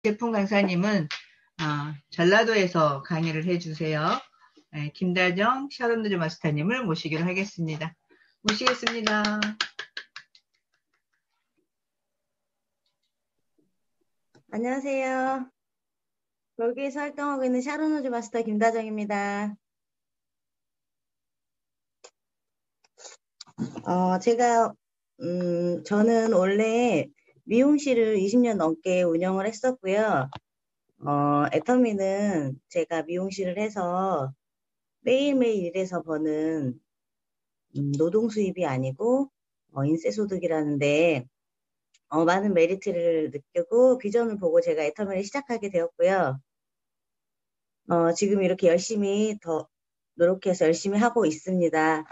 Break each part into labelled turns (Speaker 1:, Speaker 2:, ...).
Speaker 1: 제품 강사님은 전라도에서 강의를 해주세요. 네, 김다정 샤론드즈 마스터님을 모시기로 하겠습니다. 모시겠습니다.
Speaker 2: 안녕하세요. 여기에서 활동하고 있는 샤론우즈 마스터 김다정입니다. 저는 원래 미용실을 20년 넘게 운영을 했었고요. 애터미는 제가 미용실을 해서 매일매일 일해서 버는 노동 수입이 아니고 인세 소득이라는데 많은 메리트를 느끼고 비전을 보고 제가 애터미를 시작하게 되었고요. 지금 이렇게 열심히 더 노력해서 열심히 하고 있습니다.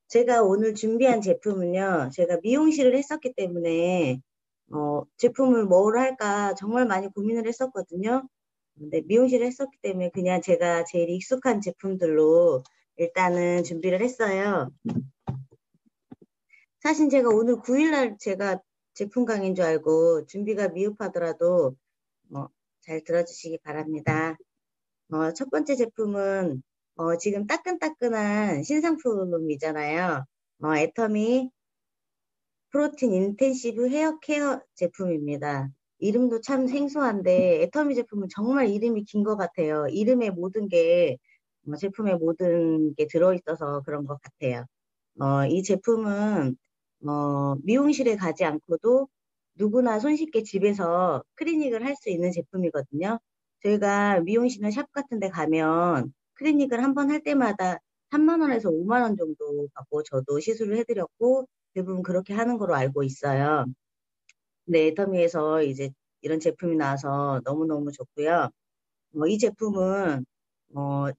Speaker 2: 제가 오늘 준비한 제품은요, 제가 미용실을 했었기 때문에, 제품을 뭘 할까 정말 많이 고민을 했었거든요. 근데 미용실을 했었기 때문에 그냥 제가 제일 익숙한 제품들로 일단은 준비를 했어요. 사실 제가 오늘 9일날 제가 제품 강의인 줄 알고 준비가 미흡하더라도, 잘 들어주시기 바랍니다. 첫 번째 제품은 지금 따끈따끈한 신상품이잖아요. 애터미 프로틴 인텐시브 헤어 케어 제품입니다. 이름도 참 생소한데 애터미 제품은 정말 이름이 긴 것 같아요. 이름에 모든 게 제품에 모든 게 들어있어서 그런 것 같아요. 이 제품은 미용실에 가지 않고도 누구나 손쉽게 집에서 클리닉을 할 수 있는 제품이거든요. 저희가 미용실이나 샵 같은 데 가면 클리닉을 한 번 할 때마다 3만 원에서 5만 원 정도 받고 저도 시술을 해드렸고 대부분 그렇게 하는 거로 알고 있어요. 근데 애터미에서 이제 이런 제품이 나와서 너무너무 좋고요. 이 제품은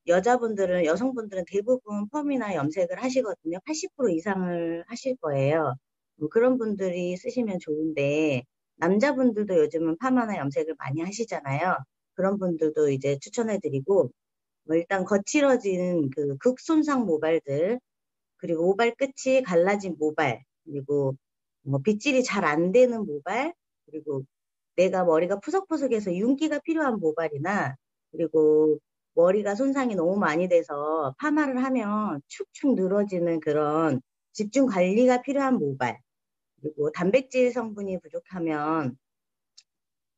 Speaker 2: 여성분들은 대부분 펌이나 염색을 하시거든요. 80% 이상을 하실 거예요. 그런 분들이 쓰시면 좋은데, 남자분들도 요즘은 파마나 염색을 많이 하시잖아요. 그런 분들도 이제 추천해드리고, 일단 거칠어진 그 극손상 모발들, 그리고 모발 끝이 갈라진 모발, 그리고 빗질이 잘 안 되는 모발, 그리고 내가 머리가 푸석푸석해서 윤기가 필요한 모발이나, 그리고 머리가 손상이 너무 많이 돼서 파마를 하면 축축 늘어지는 그런 집중 관리가 필요한 모발, 그리고 단백질 성분이 부족하면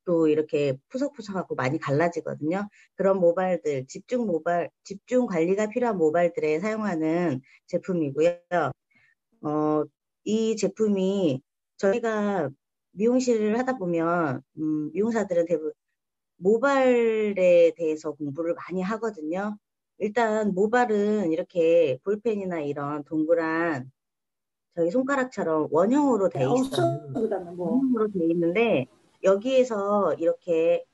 Speaker 2: 또 이렇게 푸석푸석하고 많이 갈라지거든요. 그런 모발들, 집중 관리가 필요한 모발들에 사용하는 제품이고요. 어, 이 제품이 저희가 미용실을 하다 보면, 미용사들은 대부분 모발에 대해서 공부를 많이 하거든요. 일단 모발은 이렇게 볼펜이나 이런 동그란 저희 손가락처럼 원형으로 돼 있어요. 원형으로 돼 있는데 여기에서 이렇게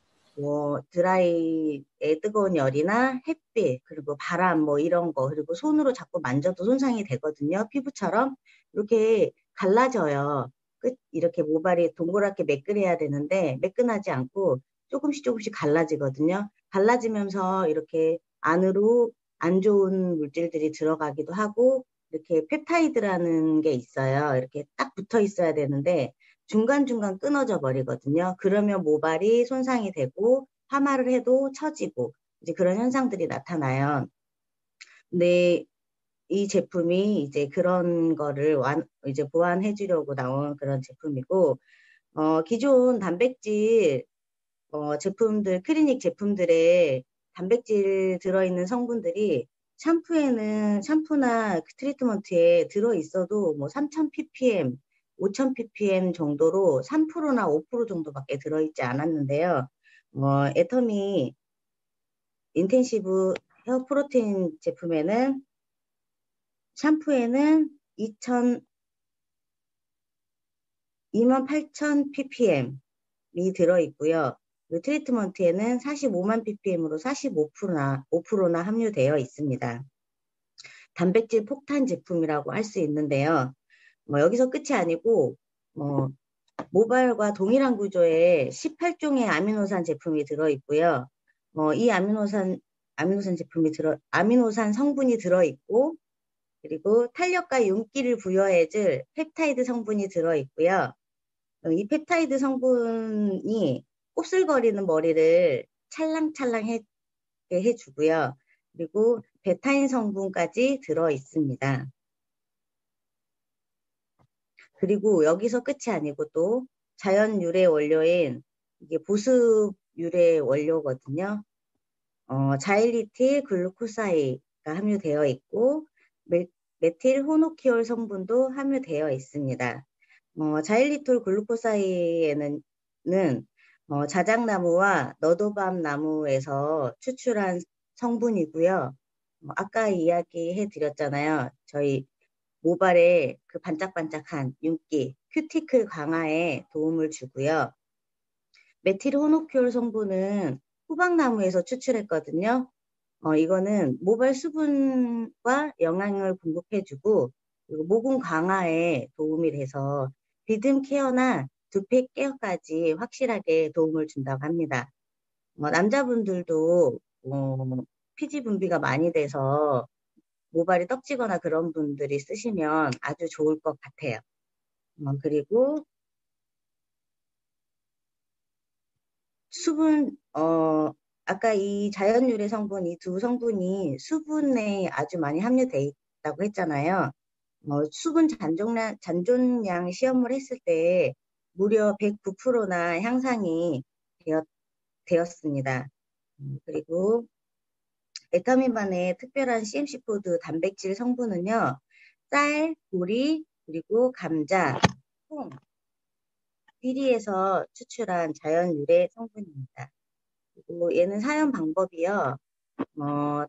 Speaker 2: 드라이의 뜨거운 열이나 햇빛 그리고 바람 이런 거 그리고 손으로 자꾸 만져도 손상이 되거든요. 피부처럼 이렇게 갈라져요. 이렇게 모발이 동그랗게 매끈해야 되는데 매끈하지 않고 조금씩 조금씩 갈라지거든요. 갈라지면서 이렇게 안으로 안 좋은 물질들이 들어가기도 하고 이렇게 펩타이드라는 게 있어요. 이렇게 딱 붙어 있어야 되는데 중간중간 끊어져 버리거든요. 그러면 모발이 손상이 되고 파마를 해도 처지고 이제 그런 현상들이 나타나요. 근데 이 제품이 이제 그런 거를 이제 보완해 주려고 나온 그런 제품이고 기존 단백질 제품들 클리닉 제품들에 단백질 들어있는 성분들이 샴푸나 트리트먼트에 들어있어도 뭐 3000 ppm, 5000 ppm 정도로 3%나 5% 정도밖에 들어있지 않았는데요. 애터미 인텐시브 헤어 프로틴 제품에는 샴푸에는 28,000 ppm이 들어있고요. 트리트먼트에는 45만 ppm으로 45%나 함유되어 있습니다. 단백질 폭탄 제품이라고 할 수 있는데요. 여기서 끝이 아니고 모발과 동일한 구조의 18종의 아미노산 제품이 들어있고요. 이 아미노산 성분이 들어있고 그리고 탄력과 윤기를 부여해줄 펩타이드 성분이 들어있고요. 이 펩타이드 성분이 곱슬거리는 머리를 찰랑찰랑하게 해주고요. 그리고 베타인 성분까지 들어 있습니다. 그리고 여기서 끝이 아니고 또 자연 유래 원료인 이게 보습 유래 원료거든요. 자일리틸 글루코사이가 함유되어 있고 메틸 호노키올 성분도 함유되어 있습니다. 자일리톨 글루코사이에는 자작나무와 너도밤 나무에서 추출한 성분이고요. 아까 이야기해 드렸잖아요. 저희 모발의 그 반짝반짝한 윤기, 큐티클 강화에 도움을 주고요. 메틸 호노키올 성분은 호박나무에서 추출했거든요. 이거는 모발 수분과 영양을 공급해주고 그리고 모공 강화에 도움이 돼서 비듬 케어나 두피 케어까지 확실하게 도움을 준다고 합니다. 남자분들도 피지 분비가 많이 돼서 모발이 떡지거나 그런 분들이 쓰시면 아주 좋을 것 같아요. 그리고 수분, 아까 이 자연유래 성분, 이 두 성분이 수분에 아주 많이 함유되어 있다고 했잖아요. 수분 잔존량 시험을 했을 때 무려 109%나 향상이 되었습니다. 그리고 에타민반의 특별한 CMC4 단백질 성분은요, 쌀, 보리, 그리고 감자, 콩, 비리에서 추출한 자연 유래 성분입니다. 그리고 얘는 사용 방법이요.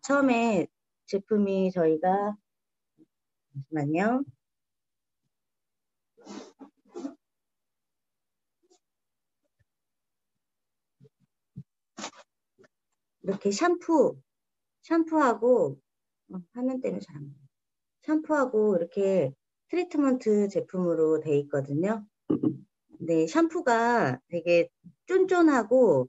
Speaker 2: 처음에 제품이 저희가 잠시만요. 이렇게 샴푸하고 화면 때문에 잘 안 보여요. 샴푸하고 이렇게 트리트먼트 제품으로 돼 있거든요. 네, 샴푸가 되게 쫀쫀하고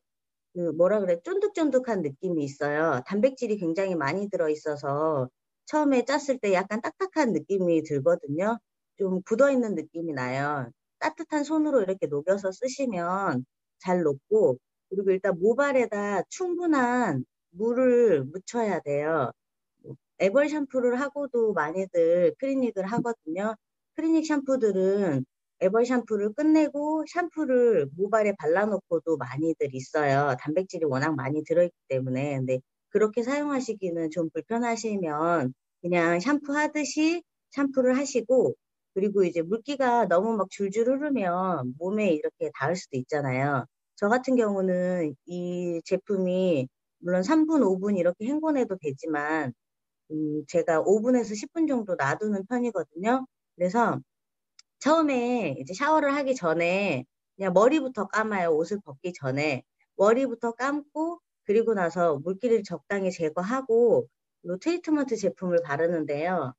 Speaker 2: 뭐라 그래, 쫀득쫀득한 느낌이 있어요. 단백질이 굉장히 많이 들어있어서 처음에 짰을 때 약간 딱딱한 느낌이 들거든요. 좀 굳어있는 느낌이 나요. 따뜻한 손으로 이렇게 녹여서 쓰시면 잘 녹고, 그리고 일단 모발에다 충분한 물을 묻혀야 돼요. 애벌 샴푸를 하고도 많이들 클리닉을 하거든요. 클리닉 샴푸들은 애벌 샴푸를 끝내고 샴푸를 모발에 발라놓고도 많이들 있어요. 단백질이 워낙 많이 들어있기 때문에. 근데 그렇게 사용하시기는 좀 불편하시면 그냥 샴푸 하듯이 샴푸를 하시고, 그리고 이제 물기가 너무 막 줄줄 흐르면 몸에 이렇게 닿을 수도 있잖아요. 저 같은 경우는 이 제품이 물론 3분, 5분 이렇게 헹궈내도 되지만 제가 5분에서 10분 정도 놔두는 편이거든요. 그래서 처음에 이제 샤워를 하기 전에 그냥 머리부터 감아요. 옷을 벗기 전에. 머리부터 감고 그리고 나서 물기를 적당히 제거하고 이 트리트먼트 제품을 바르는데요.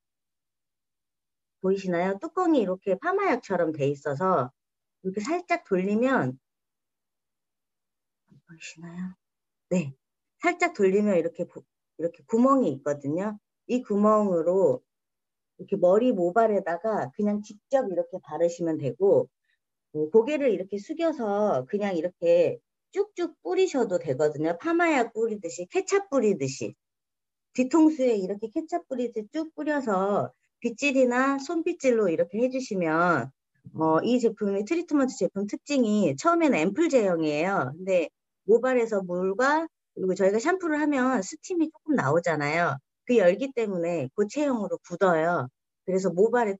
Speaker 2: 보이시나요? 뚜껑이 이렇게 파마약처럼 돼 있어서 이렇게 살짝 돌리면 보이시나요? 네. 살짝 돌리면 이렇게 구멍이 있거든요. 이 구멍으로 이렇게 머리 모발에다가 그냥 직접 이렇게 바르시면 되고, 고개를 이렇게 숙여서 그냥 이렇게 쭉쭉 뿌리셔도 되거든요. 파마약 뿌리듯이, 케찹 뿌리듯이. 뒤통수에 이렇게 케찹 뿌리듯이 쭉 뿌려서 빗질이나 손빗질로 이렇게 해주시면, 이 제품이 트리트먼트 제품 특징이 처음에는 앰플 제형이에요. 근데 모발에서 물과 그리고 저희가 샴푸를 하면 스팀이 조금 나오잖아요. 그 열기 때문에 고체형으로 굳어요. 그래서 모발에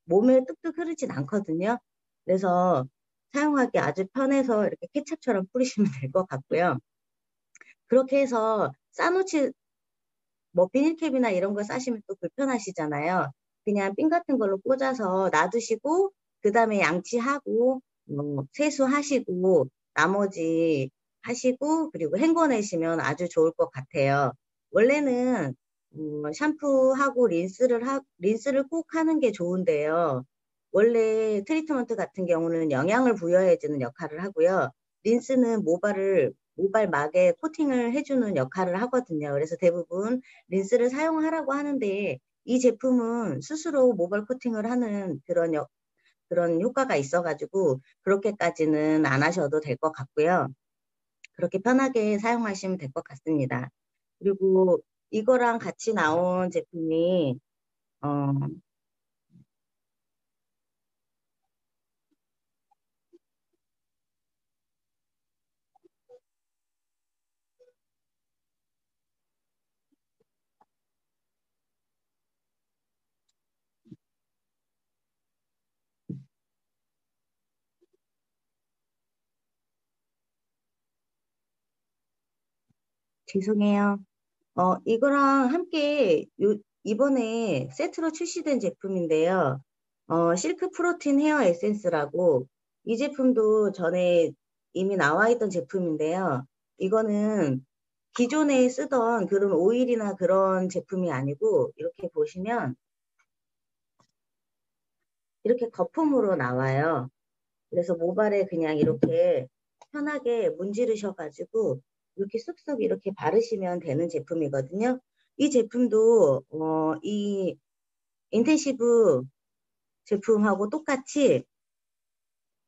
Speaker 2: 몸에 뚝뚝 흐르진 않거든요. 그래서 사용하기 아주 편해서 이렇게 케첩처럼 뿌리시면 될 것 같고요. 그렇게 해서 싸놓지, 뭐 비닐캡이나 이런 거 싸시면 또 불편하시잖아요. 그냥 핀 같은 걸로 꽂아서 놔두시고, 그 다음에 양치하고, 세수하시고, 나머지 하시고, 그리고 헹궈내시면 아주 좋을 것 같아요. 원래는, 샴푸하고 린스를 꼭 하는 게 좋은데요. 원래 트리트먼트 같은 경우는 영양을 부여해주는 역할을 하고요. 린스는 모발막에 코팅을 해주는 역할을 하거든요. 그래서 대부분 린스를 사용하라고 하는데 이 제품은 스스로 모발 코팅을 하는 그런 그런 효과가 있어가지고 그렇게까지는 안 하셔도 될 것 같고요. 그렇게 편하게 사용하시면 될 것 같습니다. 그리고 이거랑 같이 나온 제품이 죄송해요. 이거랑 함께 이번에 세트로 출시된 제품인데요. 실크 프로틴 헤어 에센스라고 이 제품도 전에 이미 나와 있던 제품인데요. 이거는 기존에 쓰던 그런 오일이나 그런 제품이 아니고 이렇게 보시면 이렇게 거품으로 나와요. 그래서 모발에 그냥 이렇게 편하게 문지르셔가지고 이렇게 쓱쓱 이렇게 바르시면 되는 제품이거든요. 이 제품도 이 인텐시브 제품하고 똑같이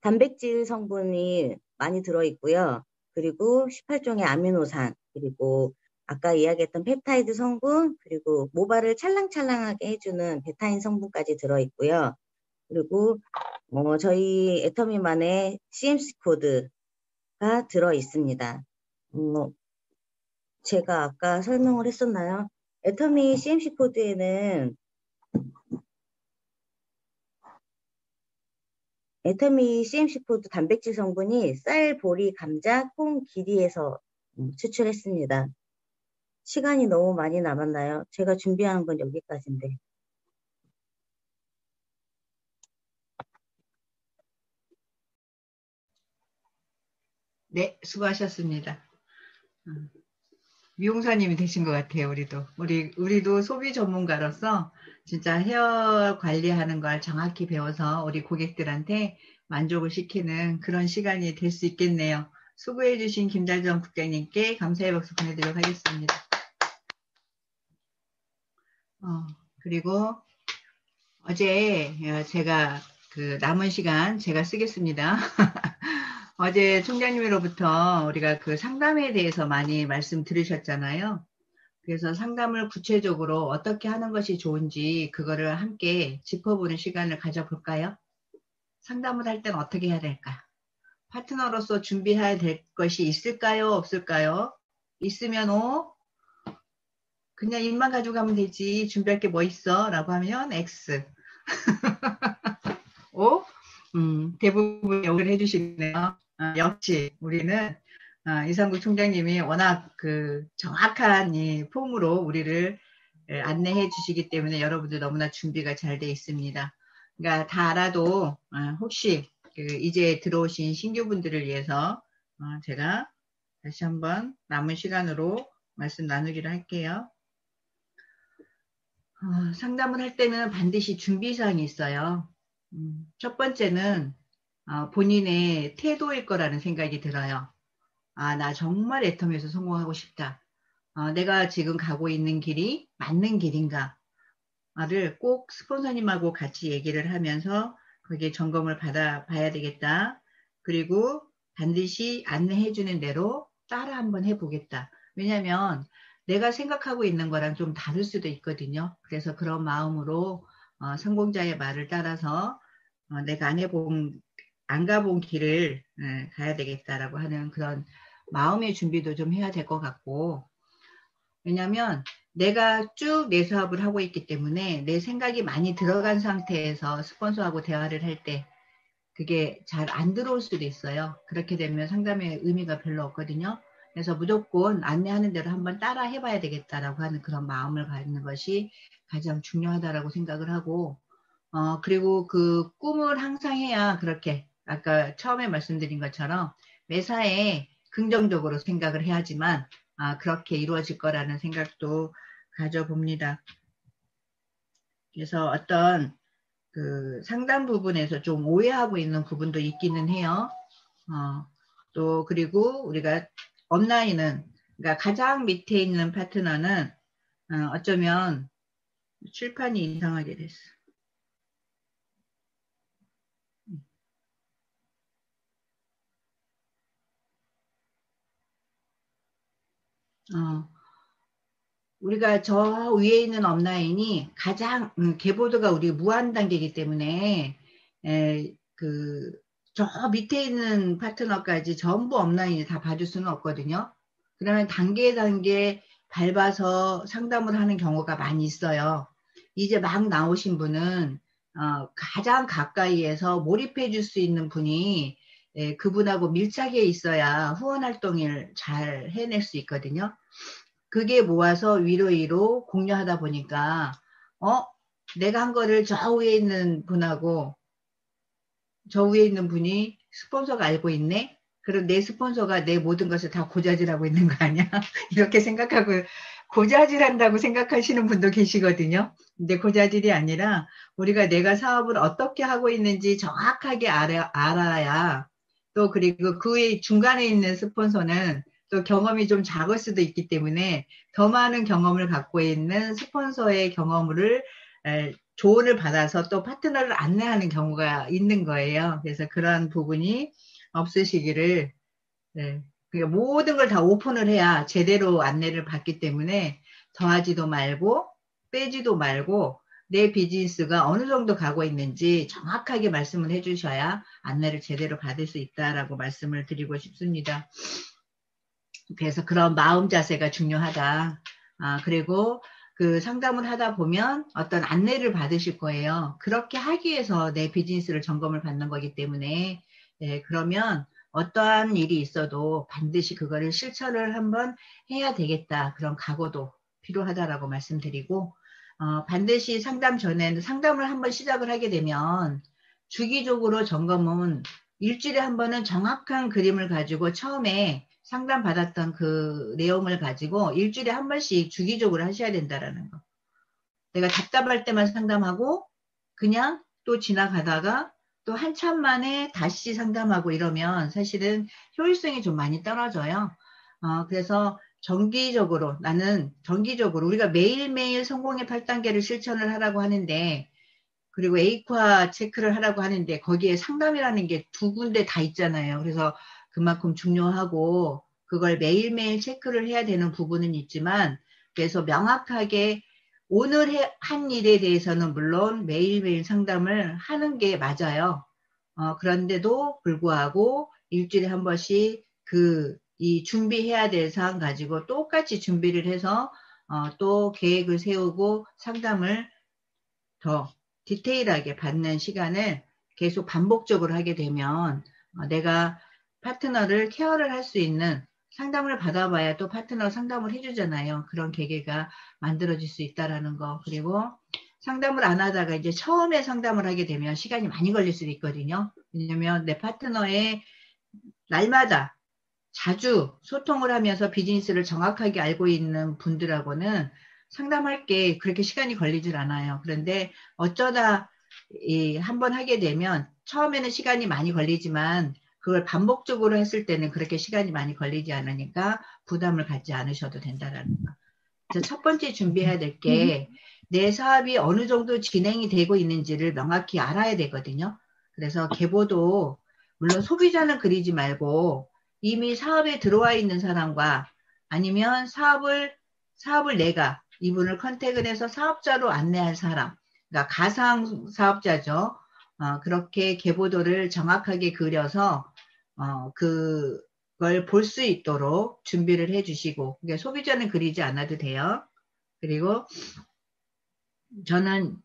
Speaker 2: 단백질 성분이 많이 들어있고요. 그리고 18종의 아미노산, 그리고 아까 이야기했던 펩타이드 성분, 그리고 모발을 찰랑찰랑하게 해주는 베타인 성분까지 들어있고요. 그리고 저희 애터미만의 CMC 코드가 들어있습니다. 제가 아까 설명을 했었나요? 애터미 CMC 코드에는 애터미 CMC 코드 단백질 성분이 쌀, 보리, 감자, 콩, 기리에서 추출했습니다. 시간이 너무 많이 남았나요? 제가 준비한 건 여기까지인데.
Speaker 1: 네, 수고하셨습니다. 미용사님이 되신 것 같아요, 우리도 소비 전문가로서 진짜 헤어 관리하는 걸 정확히 배워서 우리 고객들한테 만족을 시키는 그런 시간이 될 수 있겠네요. 수고해주신 김달정 국장님께 감사의 박수 보내드리도록 하겠습니다. 그리고 어제 제가 그 남은 시간 제가 쓰겠습니다. 어제 총장님으로부터 우리가 그 상담에 대해서 많이 말씀 들으셨잖아요. 그래서 상담을 구체적으로 어떻게 하는 것이 좋은지 그거를 함께 짚어보는 시간을 가져볼까요? 상담을 할 때는 어떻게 해야 될까? 파트너로서 준비해야 될 것이 있을까요? 없을까요? 있으면 그냥 입만 가지고 가면 되지. 준비할 게 뭐 있어? 라고 하면 X. 대부분 욕을 해주시네요. 역시 우리는 이상국 총장님이 워낙 그 정확한 이 폼으로 우리를 안내해 주시기 때문에 여러분들 너무나 준비가 잘 돼 있습니다. 그러니까 다 알아도 혹시 그 이제 들어오신 신규분들을 위해서 제가 다시 한번 남은 시간으로 말씀 나누기로 할게요. 상담을 할 때는 반드시 준비사항이 있어요. 첫 번째는 본인의 태도일 거라는 생각이 들어요. 나 정말 애텀에서 성공하고 싶다. 내가 지금 가고 있는 길이 맞는 길인가를 꼭 스폰서님하고 같이 얘기를 하면서 거기에 점검을 받아봐야 되겠다. 그리고 반드시 안내해주는 대로 따라 한번 해보겠다. 왜냐하면 내가 생각하고 있는 거랑 좀 다를 수도 있거든요. 그래서 그런 마음으로 성공자의 말을 따라서 내가 안 가본 길을 가야 되겠다라고 하는 그런 마음의 준비도 좀 해야 될 것 같고, 왜냐하면 내가 쭉 내 사업을 하고 있기 때문에 내 생각이 많이 들어간 상태에서 스폰서하고 대화를 할 때 그게 잘 안 들어올 수도 있어요. 그렇게 되면 상담의 의미가 별로 없거든요. 그래서 무조건 안내하는 대로 한번 따라 해봐야 되겠다라고 하는 그런 마음을 갖는 것이 가장 중요하다라고 생각을 하고, 그리고 그 꿈을 항상 해야 그렇게 아까 처음에 말씀드린 것처럼 매사에 긍정적으로 생각을 해야지만 그렇게 이루어질 거라는 생각도 가져봅니다. 그래서 어떤 그 상담 부분에서 좀 오해하고 있는 부분도 있기는 해요. 또 그리고 우리가 업라인은 그러니까 가장 밑에 있는 파트너는 어쩌면 칠판이 이상하게 됐어. 어, 우리가 저 위에 있는 업라인이 가장, 계보드가 우리 무한 단계이기 때문에, 저 밑에 있는 파트너까지 전부 업라인을 다 봐줄 수는 없거든요. 그러면 단계 단계 밟아서 상담을 하는 경우가 많이 있어요. 이제 막 나오신 분은, 가장 가까이에서 몰입해 줄 수 있는 분이, 그분하고 밀착해 있어야 후원 활동을 잘 해낼 수 있거든요. 그게 모아서 위로 위로 공유하다 보니까, 어? 내가 한 거를 저 위에 있는 분하고 저 위에 있는 분이 스폰서가 알고 있네? 그럼 내 스폰서가 내 모든 것을 다 고자질하고 있는 거 아니야? 이렇게 생각하고 고자질한다고 생각하시는 분도 계시거든요. 근데 고자질이 아니라 우리가 내가 사업을 어떻게 하고 있는지 정확하게 알아야 또 그리고 그 외 중간에 있는 스폰서는 또 경험이 좀 작을 수도 있기 때문에 더 많은 경험을 갖고 있는 스폰서의 경험을 조언을 받아서 또 파트너를 안내하는 경우가 있는 거예요. 그래서 그런 부분이 없으시기를, 네. 그러니까 모든 걸 다 오픈을 해야 제대로 안내를 받기 때문에 더하지도 말고 빼지도 말고 내 비즈니스가 어느 정도 가고 있는지 정확하게 말씀을 해주셔야 안내를 제대로 받을 수 있다라고 말씀을 드리고 싶습니다. 그래서 그런 마음 자세가 중요하다. 그리고 그 상담을 하다 보면 어떤 안내를 받으실 거예요. 그렇게 하기 위해서 내 비즈니스를 점검을 받는 거기 때문에, 그러면 어떠한 일이 있어도 반드시 그거를 실천을 한번 해야 되겠다. 그런 각오도 필요하다라고 말씀드리고, 반드시 상담 전에는 상담을 한번 시작을 하게 되면 주기적으로 점검은 일주일에 한 번은 정확한 그림을 가지고 처음에 상담받았던 그 내용을 가지고 일주일에 한 번씩 주기적으로 하셔야 된다라는 거. 내가 답답할 때만 상담하고 그냥 또 지나가다가 또 한참 만에 다시 상담하고 이러면 사실은 효율성이 좀 많이 떨어져요. 그래서 나는 정기적으로 우리가 매일매일 성공의 8단계를 실천을 하라고 하는데 그리고 에이과 체크를 하라고 하는데 거기에 상담이라는 게 두 군데 다 있잖아요. 그래서 그만큼 중요하고 그걸 매일매일 체크를 해야 되는 부분은 있지만 그래서 명확하게 오늘 한 일에 대해서는 물론 매일매일 상담을 하는 게 맞아요. 그런데도 불구하고 일주일에 한 번씩 이 준비해야 될 사항 가지고 똑같이 준비를 해서 또 계획을 세우고 상담을 더 디테일하게 받는 시간을 계속 반복적으로 하게 되면 내가 파트너를 케어를 할 수 있는 상담을 받아봐야 또 파트너 상담을 해주잖아요. 그런 계기가 만들어질 수 있다라는 거. 그리고 상담을 안 하다가 이제 처음에 상담을 하게 되면 시간이 많이 걸릴 수도 있거든요. 왜냐면 내 파트너의 날마다 자주 소통을 하면서 비즈니스를 정확하게 알고 있는 분들하고는 상담할 게 그렇게 시간이 걸리질 않아요. 그런데 어쩌다 한번 하게 되면 처음에는 시간이 많이 걸리지만 그걸 반복적으로 했을 때는 그렇게 시간이 많이 걸리지 않으니까 부담을 갖지 않으셔도 된다라는 거. 그래서 첫 번째 준비해야 될 게 내 사업이 어느 정도 진행이 되고 있는지를 명확히 알아야 되거든요. 그래서 계보도 물론 소비자는 그리지 말고 이미 사업에 들어와 있는 사람과 아니면 사업을 내가 이분을 컨택을 해서 사업자로 안내할 사람, 그러니까 가상 사업자죠. 그렇게 계보도를 정확하게 그려서 그걸 볼 수 있도록 준비를 해주시고, 그러니까 소비자는 그리지 않아도 돼요. 그리고 저는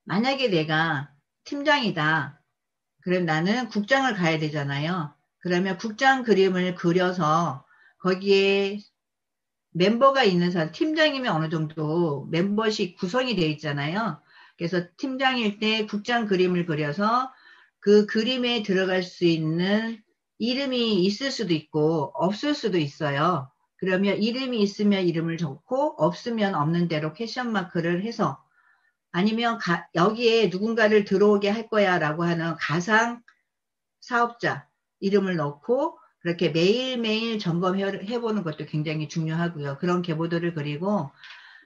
Speaker 1: 만약에 내가 팀장이다. 그럼 나는 국장을 가야 되잖아요. 그러면 국장 그림을 그려서 거기에 멤버가 있는 사람, 팀장이면 어느 정도 멤버십 구성이 되어 있잖아요. 그래서 팀장일 때 국장 그림을 그려서 그 그림에 들어갈 수 있는 이름이 있을 수도 있고 없을 수도 있어요. 그러면 이름이 있으면 이름을 적고 없으면 없는 대로 퀘션 마크를 해서 아니면 여기에 누군가를 들어오게 할 거야 라고 하는 가상 사업자 이름을 넣고 그렇게 매일매일 점검해보는 것도 굉장히 중요하고요. 그런 계보도를 그리고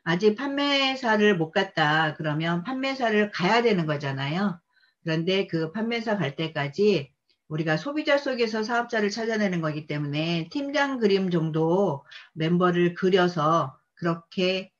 Speaker 1: 아직 판매사를 못 갔다 그러면 판매사를 가야 되는 거잖아요. 그런데 그 판매사 갈 때까지 우리가 소비자 속에서 사업자를 찾아내는 거기 때문에 팀장 그림 정도 멤버를 그려서 그렇게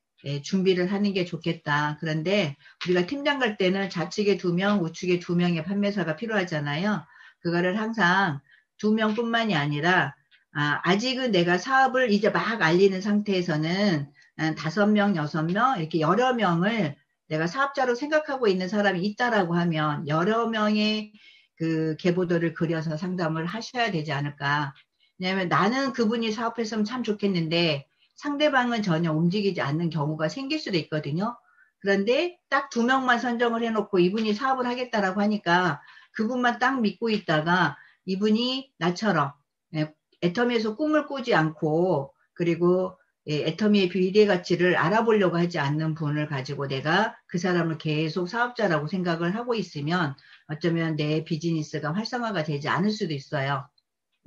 Speaker 1: 준비를 하는 게 좋겠다. 그런데 우리가 팀장 갈 때는 좌측에 2명, 우측에 2명의 판매사가 필요하잖아요. 그거를 항상 2명뿐만이 아니라 아직은 내가 사업을 이제 막 알리는 상태에서는 5명, 6명 이렇게 여러 명을 내가 사업자로 생각하고 있는 사람이 있다라고 하면 여러 명의 그 계보도를 그려서 상담을 하셔야 되지 않을까. 왜냐하면 나는 그분이 사업했으면 참 좋겠는데 상대방은 전혀 움직이지 않는 경우가 생길 수도 있거든요. 그런데 딱 2명만 선정을 해놓고 이분이 사업을 하겠다라고 하니까 그분만 딱 믿고 있다가 이분이 나처럼 애터미에서 꿈을 꾸지 않고 그리고 애터미의 비례 가치를 알아보려고 하지 않는 분을 가지고 내가 그 사람을 계속 사업자라고 생각을 하고 있으면 어쩌면 내 비즈니스가 활성화가 되지 않을 수도 있어요.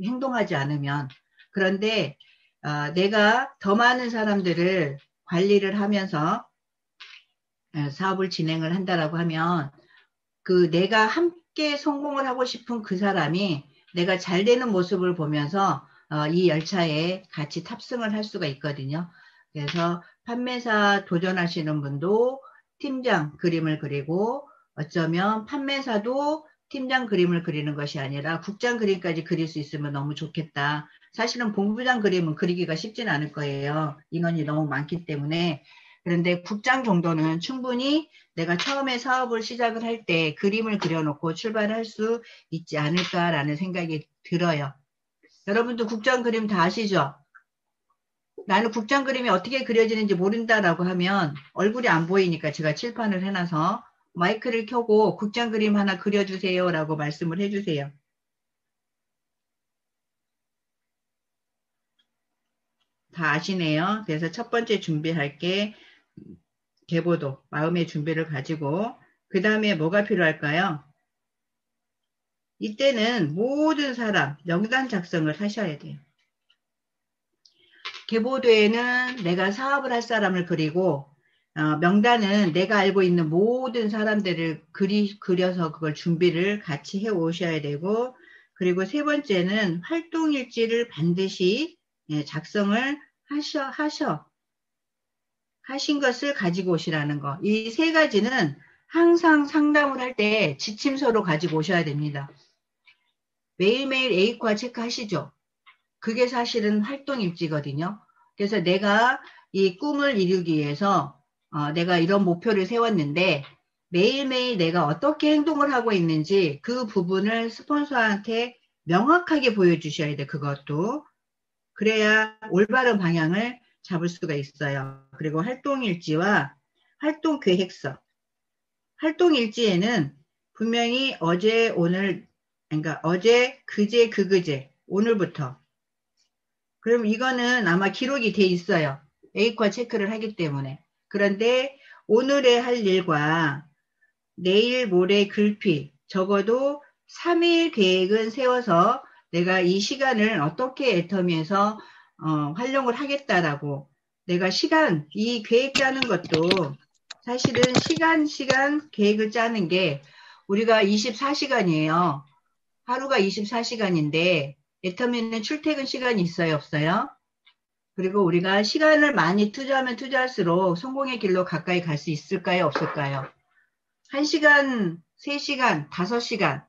Speaker 1: 행동하지 않으면. 그런데 내가 더 많은 사람들을 관리를 하면서 사업을 진행을 한다라고 하면 그 내가 함께 성공을 하고 싶은 그 사람이 내가 잘 되는 모습을 보면서 이 열차에 같이 탑승을 할 수가 있거든요. 그래서 판매사 도전하시는 분도 팀장 그림을 그리고 어쩌면 판매사도 팀장 그림을 그리는 것이 아니라 국장 그림까지 그릴 수 있으면 너무 좋겠다. 사실은 본부장 그림은 그리기가 쉽진 않을 거예요. 인원이 너무 많기 때문에. 그런데 국장 정도는 충분히 내가 처음에 사업을 시작을 할 때 그림을 그려놓고 출발을 할 수 있지 않을까라는 생각이 들어요. 여러분도 국장 그림 다 아시죠? 나는 국장 그림이 어떻게 그려지는지 모른다라고 하면 얼굴이 안 보이니까 제가 칠판을 해놔서 마이크를 켜고 국장 그림 하나 그려주세요 라고 말씀을 해주세요. 다 아시네요. 그래서 첫 번째 준비할 게 계보도, 마음의 준비를 가지고 그 다음에 뭐가 필요할까요? 이때는 모든 사람 명단 작성을 하셔야 돼요. 계보도에는 내가 사업을 할 사람을 그리고 명단은 내가 알고 있는 모든 사람들을 그려서 그걸 준비를 같이 해 오셔야 되고 그리고 세 번째는 활동일지를 반드시 작성을 하신 것을 가지고 오시라는 거. 이 세 가지는 항상 상담을 할 때 지침서로 가지고 오셔야 됩니다. 매일매일 A과 체크하시죠? 그게 사실은 활동일지거든요. 그래서 내가 이 꿈을 이루기 위해서 내가 이런 목표를 세웠는데 매일매일 내가 어떻게 행동을 하고 있는지 그 부분을 스폰서한테 명확하게 보여주셔야 돼, 그것도. 그래야 올바른 방향을 잡을 수가 있어요. 그리고 활동일지와 활동계획서. 활동일지에는 분명히 어제, 오늘, 그러니까 어제, 그제, 그그제, 오늘부터 그럼 이거는 아마 기록이 돼 있어요. A과 체크를 하기 때문에. 그런데 오늘의 할 일과 내일 모레 글피 적어도 3일 계획은 세워서 내가 이 시간을 어떻게 애터미에서 활용을 하겠다라고 내가 이 계획 짜는 것도 사실은 시간 계획을 짜는 게 우리가 24시간이에요. 하루가 24시간인데 애터미는 출퇴근 시간이 있어요, 없어요? 그리고 우리가 시간을 많이 투자하면 투자할수록 성공의 길로 가까이 갈 수 있을까요, 없을까요? 1시간, 3시간, 5시간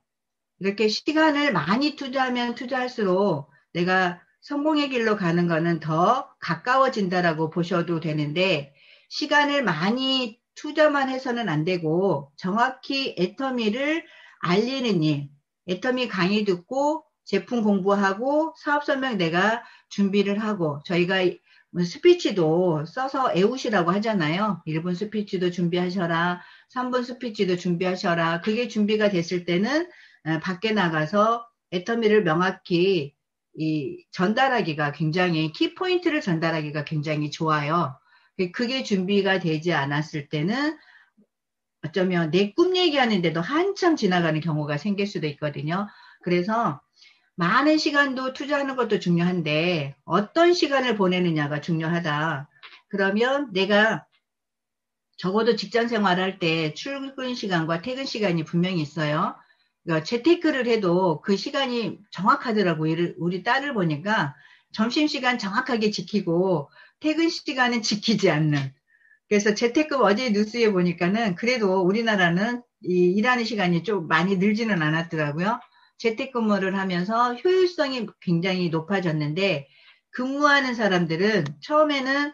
Speaker 1: 이렇게 시간을 많이 투자하면 투자할수록 내가 성공의 길로 가는 거는 더 가까워진다라고 보셔도 되는데 시간을 많이 투자만 해서는 안 되고 정확히 애터미를 알리는 일, 애터미 강의 듣고 제품 공부하고 사업 설명 내가 준비를 하고 저희가 스피치도 써서 외우시라고 하잖아요. 1분 스피치도 준비하셔라. 3분 스피치도 준비하셔라. 그게 준비가 됐을 때는 밖에 나가서 애터미를 명확히 전달하기가 굉장히 키포인트를 전달하기가 굉장히 좋아요. 그게 준비가 되지 않았을 때는 어쩌면 내 꿈 얘기하는데도 한참 지나가는 경우가 생길 수도 있거든요. 그래서 많은 시간도 투자하는 것도 중요한데 어떤 시간을 보내느냐가 중요하다. 그러면 내가 적어도 직장 생활할 때 출근 시간과 퇴근 시간이 분명히 있어요. 그러니까 재테크를 해도 그 시간이 정확하더라고요. 우리 딸을 보니까 점심시간 정확하게 지키고 퇴근 시간은 지키지 않는. 그래서 재테크 어제 뉴스에 보니까는 그래도 우리나라는 이 일하는 시간이 좀 많이 늘지는 않았더라고요. 재택근무를 하면서 효율성이 굉장히 높아졌는데 근무하는 사람들은 처음에는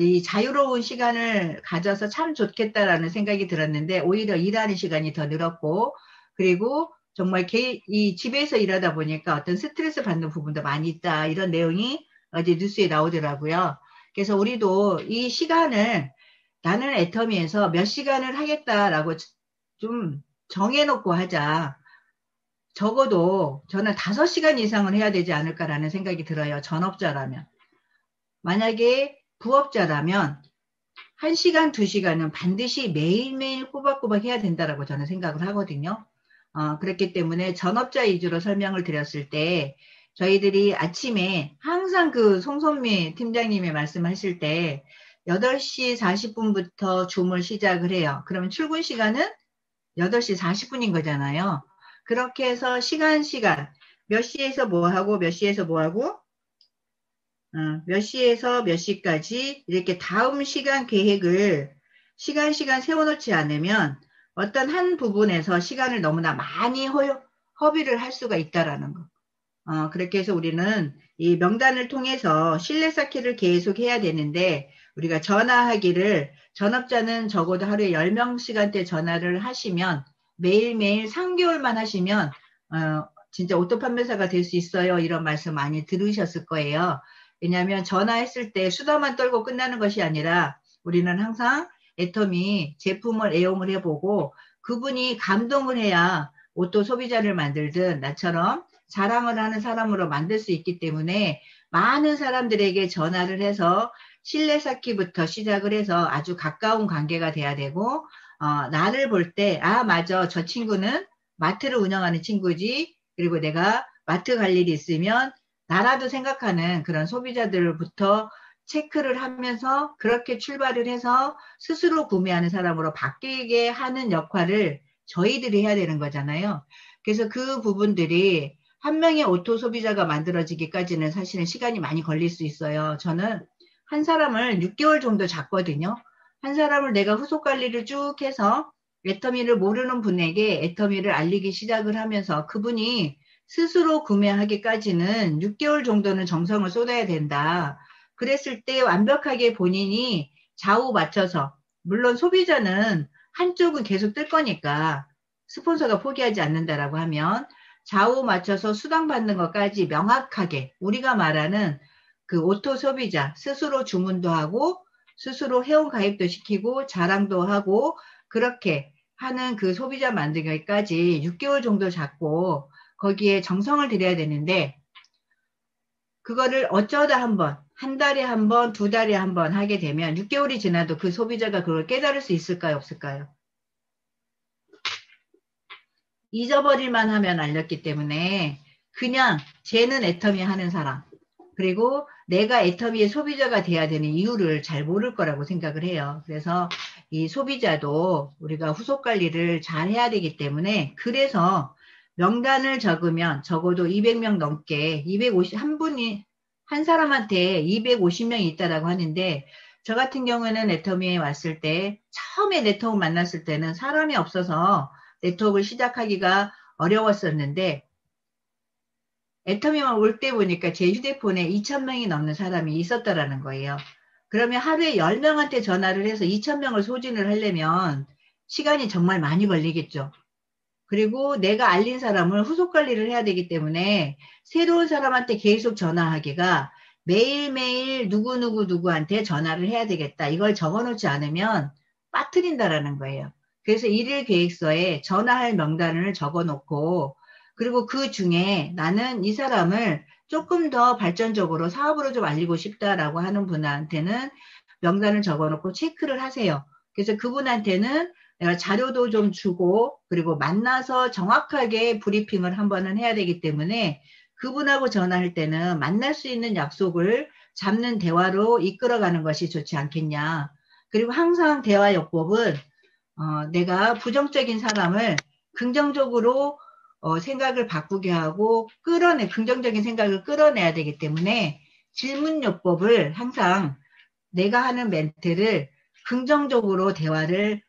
Speaker 1: 이 자유로운 시간을 가져서 참 좋겠다라는 생각이 들었는데 오히려 일하는 시간이 더 늘었고 그리고 정말 이 집에서 일하다 보니까 어떤 스트레스 받는 부분도 많이 있다 이런 내용이 어제 뉴스에 나오더라고요. 그래서 우리도 이 시간을 나는 애터미에서 몇 시간을 하겠다라고 좀 정해놓고 하자. 적어도 저는 5시간 이상을 해야 되지 않을까라는 생각이 들어요. 전업자라면. 만약에 부업자라면 1시간, 2시간은 반드시 매일매일 꼬박꼬박 해야 된다라고 저는 생각을 하거든요. 그렇기 때문에 전업자 위주로 설명을 드렸을 때 저희들이 아침에 항상 그 송선미 팀장님이 말씀하실 때 8시 40분부터 줌을 시작을 해요. 그러면 출근 시간은 8시 40분인 거잖아요. 그렇게 해서 시간, 몇 시에서 뭐 하고, 몇 시에서 뭐 하고, 몇 시에서 몇 시까지 이렇게 다음 시간 계획을 시간 세워놓지 않으면 어떤 한 부분에서 시간을 너무나 많이 허비를 할 수가 있다라는 거. 그렇게 해서 우리는 이 명단을 통해서 신뢰 쌓기를 계속 해야 되는데 우리가 전화하기를 전업자는 적어도 하루에 10명 시간대 전화를 하시면 매일매일 3개월만 하시면 진짜 오토 판매사가 될 수 있어요. 이런 말씀 많이 들으셨을 거예요. 왜냐하면 전화했을 때 수다만 떨고 끝나는 것이 아니라 우리는 항상 애터미 제품을 애용을 해보고 그분이 감동을 해야 오토 소비자를 만들든 나처럼 자랑을 하는 사람으로 만들 수 있기 때문에 많은 사람들에게 전화를 해서 신뢰 쌓기부터 시작을 해서 아주 가까운 관계가 돼야 되고 나를 볼 때 맞아 저 친구는 마트를 운영하는 친구지 그리고 내가 마트 갈 일이 있으면 나라도 생각하는 그런 소비자들부터 체크를 하면서 그렇게 출발을 해서 스스로 구매하는 사람으로 바뀌게 하는 역할을 저희들이 해야 되는 거잖아요. 그래서 그 부분들이 한 명의 오토 소비자가 만들어지기까지는 사실은 시간이 많이 걸릴 수 있어요. 저는 한 사람을 6개월 정도 잡거든요. 한 사람을 내가 후속 관리를 쭉 해서 애터미를 모르는 분에게 애터미를 알리기 시작을 하면서 그분이 스스로 구매하기까지는 6개월 정도는 정성을 쏟아야 된다. 그랬을 때 완벽하게 본인이 좌우 맞춰서 물론 소비자는 한쪽은 계속 뜰 거니까 스폰서가 포기하지 않는다라고 하면 좌우 맞춰서 수당받는 것까지 명확하게 우리가 말하는 그 오토 소비자 스스로 주문도 하고 스스로 회원 가입도 시키고 자랑도 하고 그렇게 하는 그 소비자 만들기까지 6개월 정도 잡고 거기에 정성을 들여야 되는데 그거를 어쩌다 한번 한 달에 한 번, 2달에 한 번 하게 되면 6개월이 지나도 그 소비자가 그걸 깨달을 수 있을까요? 없을까요? 잊어버릴만 하면 알렸기 때문에 그냥 쟤는 애터미 하는 사람 그리고 내가 애터미의 소비자가 돼야 되는 이유를 잘 모를 거라고 생각을 해요. 그래서 이 소비자도 우리가 후속 관리를 잘 해야 되기 때문에 그래서 명단을 적으면 적어도 200명 넘게 250, 한 분이 한 사람한테 250명이 있다라고 하는데 저 같은 경우는 애터미에 왔을 때 처음에 네트워크 만났을 때는 사람이 없어서 네트워크를 시작하기가 어려웠었는데 애터미만 올 때 보니까 제 휴대폰에 2,000명이 넘는 사람이 있었다라는 거예요. 그러면 하루에 10명한테 전화를 해서 2,000명을 소진을 하려면 시간이 정말 많이 걸리겠죠. 그리고 내가 알린 사람을 후속 관리를 해야 되기 때문에 새로운 사람한테 계속 전화하기가 매일매일 누구한테 전화를 해야 되겠다. 이걸 적어놓지 않으면 빠뜨린다라는 거예요. 그래서 일일 계획서에 전화할 명단을 적어놓고 그리고 그 중에 나는 이 사람을 조금 더 발전적으로 사업으로 좀 알리고 싶다라고 하는 분한테는 명단을 적어놓고 체크를 하세요. 그래서 그분한테는 내가 자료도 좀 주고 그리고 만나서 정확하게 브리핑을 한 번은 해야 되기 때문에 그분하고 전화할 때는 만날 수 있는 약속을 잡는 대화로 이끌어가는 것이 좋지 않겠냐. 그리고 항상 대화요법은 내가 부정적인 사람을 긍정적으로 생각을 바꾸게 하고 긍정적인 생각을 끌어내야 되기 때문에 질문요법을 항상 내가 하는 멘트를 긍정적으로 대화를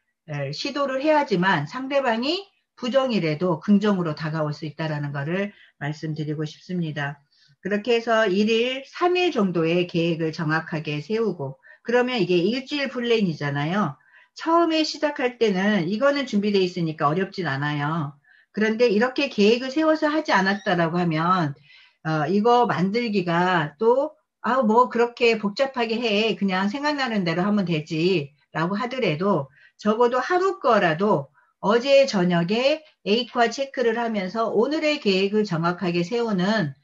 Speaker 1: 시도를 해야지만 상대방이 부정이라도 긍정으로 다가올 수 있다는 것을 말씀드리고 싶습니다. 그렇게 해서 1일, 3일 정도의 계획을 정확하게 세우고 그러면 이게 일주일 플랜이잖아요. 처음에 시작할 때는 이거는 준비되어 있으니까 어렵진 않아요. 그런데 이렇게 계획을 세워서 하지 않았다라고 하면 이거 만들기가 또 뭐 그렇게 복잡하게 해. 그냥 생각나는 대로 하면 되지. 라고 하더라도 적어도 하루 거라도 어제 저녁에 A과 체크를 하면서 오늘의 계획을 정확하게 세우는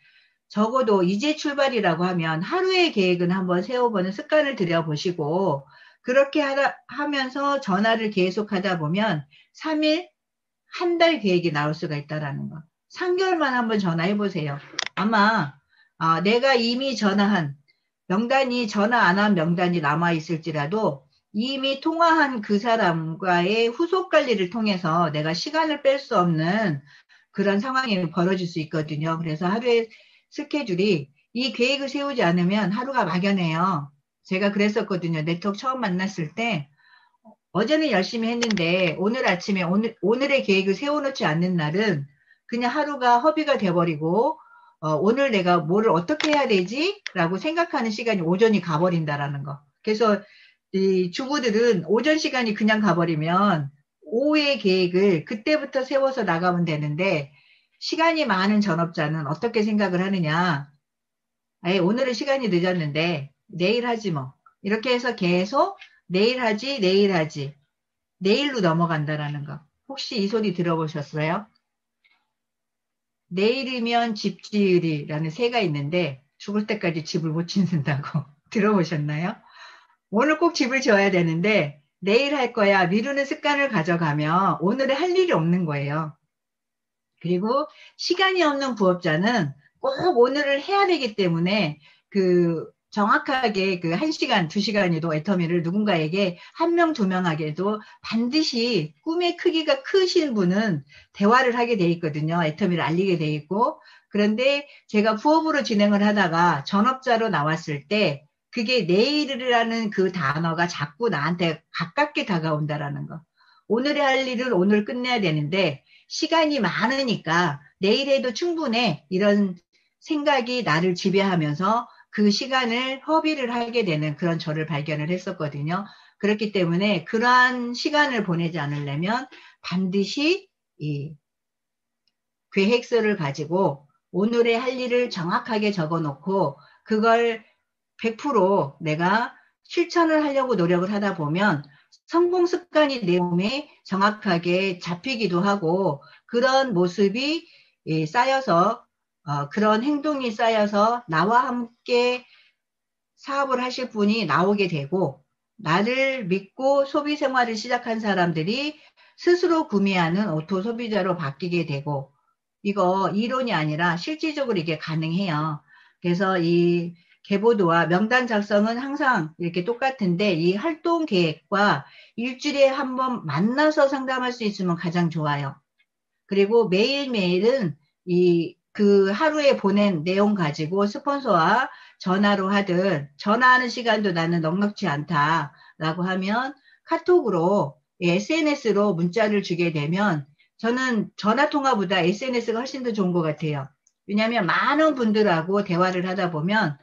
Speaker 1: 적어도 이제 출발이라고 하면 하루의 계획은 한번 세워보는 습관을 들여보시고 그렇게 하면서 전화를 계속 하다 보면 3일, 한 달 계획이 나올 수가 있다라는 거. 3개월만 한번 전화해 보세요. 아마 내가 이미 전화한 명단이 전화 안 한 명단이 남아 있을지라도 이미 통화한 그 사람과의 후속 관리를 통해서 내가 시간을 뺄 수 없는 그런 상황이 벌어질 수 있거든요. 그래서 하루의 스케줄이 이 계획을 세우지 않으면 하루가 막연해요. 제가 그랬었거든요. 네트워크 처음 만났을 때 어제는 열심히 했는데 오늘 아침에 오늘의 계획을 세워놓지 않는 날은 그냥 하루가 허비가 돼버리고 오늘 내가 뭐를 어떻게 해야 되지? 라고 생각하는 시간이 오전이 가버린다라는 거. 그래서 이 주부들은 오전 시간이 그냥 가버리면 오후의 계획을 그때부터 세워서 나가면 되는데 시간이 많은 전업자는 어떻게 생각을 하느냐. 아예 오늘은 시간이 늦었는데 내일 하지 뭐. 이렇게 해서 계속 내일 하지, 내일 하지. 내일로 넘어간다라는 거. 혹시 이 소리 들어보셨어요? 내일이면 집 지으리라는 새가 있는데 죽을 때까지 집을 못 짓는다고 들어보셨나요? 오늘 꼭 집을 지어야 되는데 내일 할 거야 미루는 습관을 가져가면 오늘에 할 일이 없는 거예요. 그리고 시간이 없는 부업자는 꼭 오늘을 해야 되기 때문에 정확하게 1시간, 2시간에도 애터미를 누군가에게 한 명, 두 명에게도 반드시 꿈의 크기가 크신 분은 대화를 하게 돼 있거든요. 애터미를 알리게 돼 있고. 그런데 제가 부업으로 진행을 하다가 전업자로 나왔을 때 그게 내일이라는 그 단어가 자꾸 나한테 가깝게 다가온다라는 거. 오늘의 할 일을 오늘 끝내야 되는데 시간이 많으니까 내일에도 충분해 이런 생각이 나를 지배하면서 그 시간을 허비를 하게 되는 그런 저를 발견을 했었거든요. 그렇기 때문에 그러한 시간을 보내지 않으려면 반드시 이 계획서를 가지고 오늘의 할 일을 정확하게 적어놓고 그걸 100% 내가 실천을 하려고 노력을 하다 보면 성공 습관이 내 몸에 정확하게 잡히기도 하고 그런 모습이 쌓여서 그런 행동이 쌓여서 나와 함께 사업을 하실 분이 나오게 되고 나를 믿고 소비 생활을 시작한 사람들이 스스로 구매하는 오토 소비자로 바뀌게 되고 이거 이론이 아니라 실질적으로 이게 가능해요. 그래서 이 계보도와 명단 작성은 항상 이렇게 똑같은데 이 활동 계획과 일주일에 한 번 만나서 상담할 수 있으면 가장 좋아요. 그리고 매일매일은 그 하루에 보낸 내용 가지고 스폰서와 전화로 하든 전화하는 시간도 나는 넉넉지 않다라고 하면 카톡으로 SNS로 문자를 주게 되면 저는 전화통화보다 SNS가 훨씬 더 좋은 것 같아요. 왜냐하면 많은 분들하고 대화를 하다 보면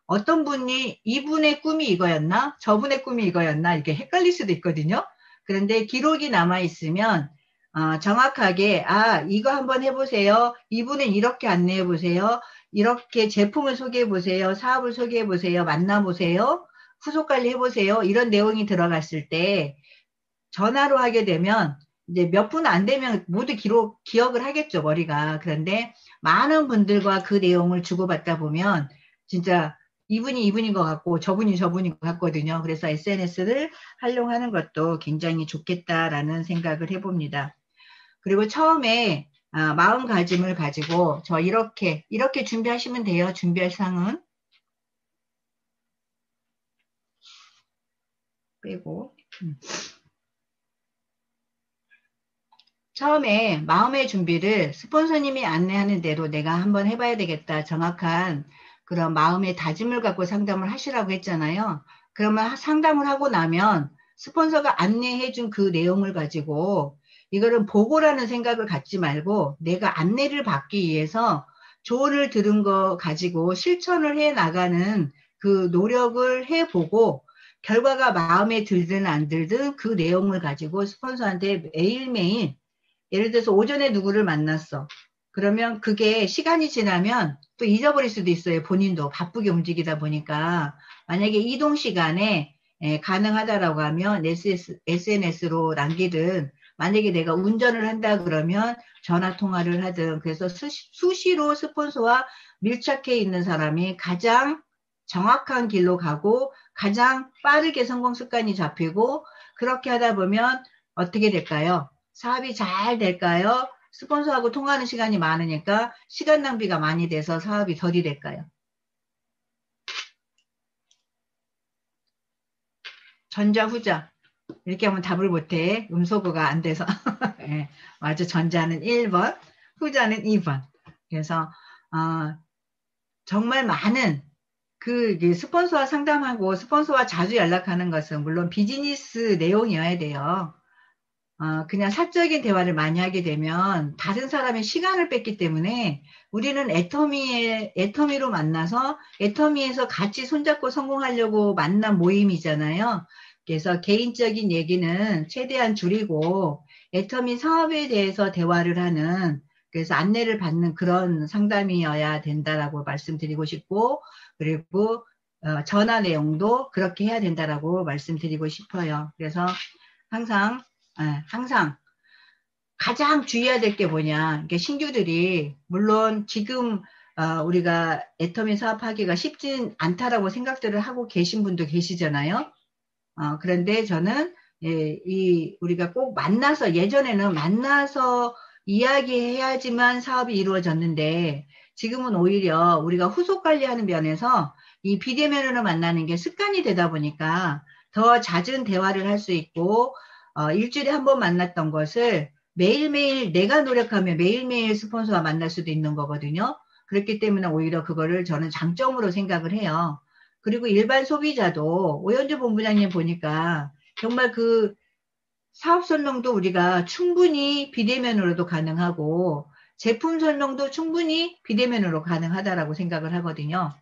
Speaker 1: 어떤 분이 이분의 꿈이 이거였나? 저분의 꿈이 이거였나? 이렇게 헷갈릴 수도 있거든요. 그런데 기록이 남아있으면 정확하게 이거 한번 해보세요. 이분은 이렇게 안내해보세요. 이렇게 제품을 소개해보세요. 사업을 소개해보세요. 만나보세요. 후속관리 해보세요. 이런 내용이 들어갔을 때 전화로 하게 되면 이제 몇 분 안 되면 모두 기억을 하겠죠, 머리가. 그런데 많은 분들과 그 내용을 주고받다 보면 진짜 이분이 이분인 것 같고 저분이 저분인 것 같거든요. 그래서 SNS를 활용하는 것도 굉장히 좋겠다라는 생각을 해봅니다. 그리고 처음에 마음가짐을 가지고 저 이렇게 준비하시면 돼요. 준비할 사항은 빼고 처음에 마음의 준비를 스폰서님이 안내하는 대로 내가 한번 해봐야 되겠다. 정확한 그런 마음의 다짐을 갖고 상담을 하시라고 했잖아요. 그러면 상담을 하고 나면 스폰서가 안내해준 그 내용을 가지고 이거는 보고라는 생각을 갖지 말고 내가 안내를 받기 위해서 조언을 들은 거 가지고 실천을 해 나가는 그 노력을 해보고 결과가 마음에 들든 안 들든 그 내용을 가지고 스폰서한테 매일매일 예를 들어서 오전에 누구를 만났어. 그러면 그게 시간이 지나면 또 잊어버릴 수도 있어요. 본인도 바쁘게 움직이다 보니까. 만약에 이동 시간에 가능하다라고 하면 SNS로 남기든 만약에 내가 운전을 한다 그러면 전화 통화를 하든 그래서 수시로 스폰서와 밀착해 있는 사람이 가장 정확한 길로 가고 가장 빠르게 성공 습관이 잡히고 그렇게 하다 보면 어떻게 될까요? 사업이 잘 될까요? 스폰서하고 통화하는 시간이 많으니까 시간 낭비가 많이 돼서 사업이 덜이 될까요? 전자, 후자. 이렇게 하면 답을 못해. 음소거가 안 돼서. 네, 맞아. 전자는 1번, 후자는 2번. 그래서 정말 많은 그 스폰서와 상담하고 스폰서와 자주 연락하는 것은 물론 비즈니스 내용이어야 돼요. 그냥 사적인 대화를 많이 하게 되면 다른 사람의 시간을 뺐기 때문에 우리는 애터미로 만나서 애터미에서 같이 손잡고 성공하려고 만난 모임이잖아요. 그래서 개인적인 얘기는 최대한 줄이고 애터미 사업에 대해서 대화를 하는 그래서 안내를 받는 그런 상담이어야 된다라고 말씀드리고 싶고 그리고 전화 내용도 그렇게 해야 된다라고 말씀드리고 싶어요. 그래서 항상 가장 주의해야 될 게 뭐냐. 그러니까 신규들이 물론 지금 우리가 애터미 사업하기가 쉽진 않다라고 생각들을 하고 계신 분도 계시잖아요. 그런데 저는 우리가 꼭 만나서 예전에는 만나서 이야기해야지만 사업이 이루어졌는데 지금은 오히려 우리가 후속 관리하는 면에서 이 비대면으로 만나는 게 습관이 되다 보니까 더 잦은 대화를 할 수 있고 일주일에 한 번 만났던 것을 매일매일 내가 노력하면 매일매일 스폰서와 만날 수도 있는 거거든요. 그렇기 때문에 오히려 그거를 저는 장점으로 생각을 해요. 그리고 일반 소비자도 오현주 본부장님 보니까 정말 그 사업 설명도 우리가 충분히 비대면으로도 가능하고 제품 설명도 충분히 비대면으로 가능하다라고 생각을 하거든요.